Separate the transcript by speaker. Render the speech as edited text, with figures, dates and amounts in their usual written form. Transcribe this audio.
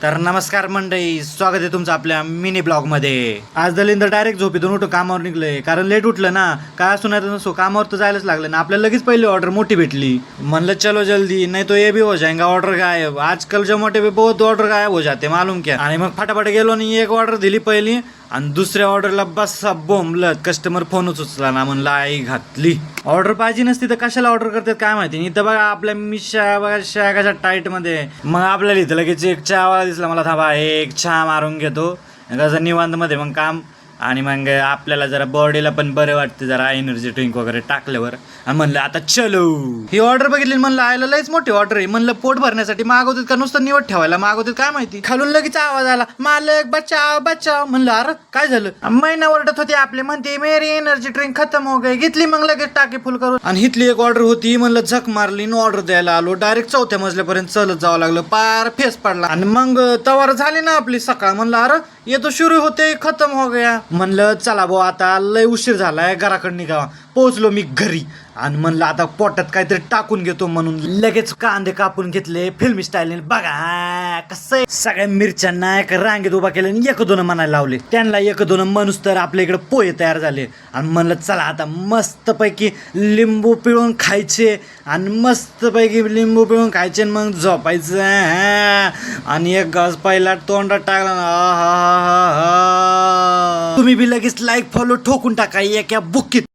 Speaker 1: तर नमस्कार मंडळी, स्वागत आहे तुमचं आपल्या मिनी ब्लॉग मध्ये. आज दलिंदर डायरेक्ट झोपेतून उठून कामावर निघले, कारण लेट उठलं ना, काय असू नाही नसो कामावर तर जायलाच लागलं ना. आपल्याला लगेच पहिली ऑर्डर मोठी भेटली. म्हणलं चलो जल्दी, नहीं तो ये भी हो जाएगा ऑर्डर गायब. आजकल जोमॅटो पे बहुत ऑर्डर गायब हो जाते मालूम क्या. आणि मग फटाफट गेलो आणि एक ऑर्डर दिली पहिली, आणि दुसऱ्या ऑर्डरला बसा बोंबलत. कस्टमर फोनच उचला ना, म्हणलं आई घातली. ऑर्डर पाहिजे नसती तर कशाला ऑर्डर करतात काय माहिती. इथं बघा आपल्या मिशा बघा शा कशा टाईट मध्ये. मग आपल्याला इथं लगेच एक चहा दिसला, मला थांबा एक चहा मारून घेतो कसं निवांत मध्ये मग काम. आणि मग आपल्याला जरा बॉडीला पण बरं वाटते जरा एनर्जी ड्रिंक वगैरे टाकल्यावर. आणि म्हणलं आता चलो. ही ऑर्डर बघितली, म्हणलं आयला लयच मोठी ऑर्डर आहे. म्हणलं पोट भरण्यासाठी मागवतात का नुसतं निवड ठेवायला मागवतात काय माहिती. खालून लगेच आवाज आला, मालक बचाव बचाव. म्हणलं अरे काय झालं. महिना ओरडत होती आपले, म्हणते मेरी एनर्जी ड्रिंक खतम हो गई. घेतली मग लगेच टाकी फुल करून. आणि हिथली एक ऑर्डर होती, म्हणलं झक मारली न ऑर्डर द्यायला आलो. डायरेक्ट 4थ्या मजल्यापर्यंत चलत जावं लागलं, पार फेस पडला. आणि मग तवार झाली ना आपली सकाळ. म्हणलं अरे ये तो शुरू होते खतम हो गया. म्हणलं चला भाऊ आता लय उशीर झालाय, घराकडे निघावा. पोहोचलो मी घरी आणि म्हणलं आता पोटात काहीतरी टाकून घेतो, म्हणून लगेच कांदे कापून घेतले फिल्मी स्टाईलने. बघा कसं सगळ्या मिरच्यांना एक रांगेत उभा केले आणि एक दोन म्हणायला लावले. त्यांना एक दोन म्हणूस तर आपल्या इकडे पोहे तयार झाले. आणि म्हणलं चला आता मस्तपैकी लिंबू पिळून खायचे, आणि मस्तपैकी लिंबू पिळून खायचे मग झोपायचं. आणि एक घास पहिला तोंडात टाकला ना, तुम्ही बी लगेच लाईक फॉलो ठोकून टाका एका बुक्कीत.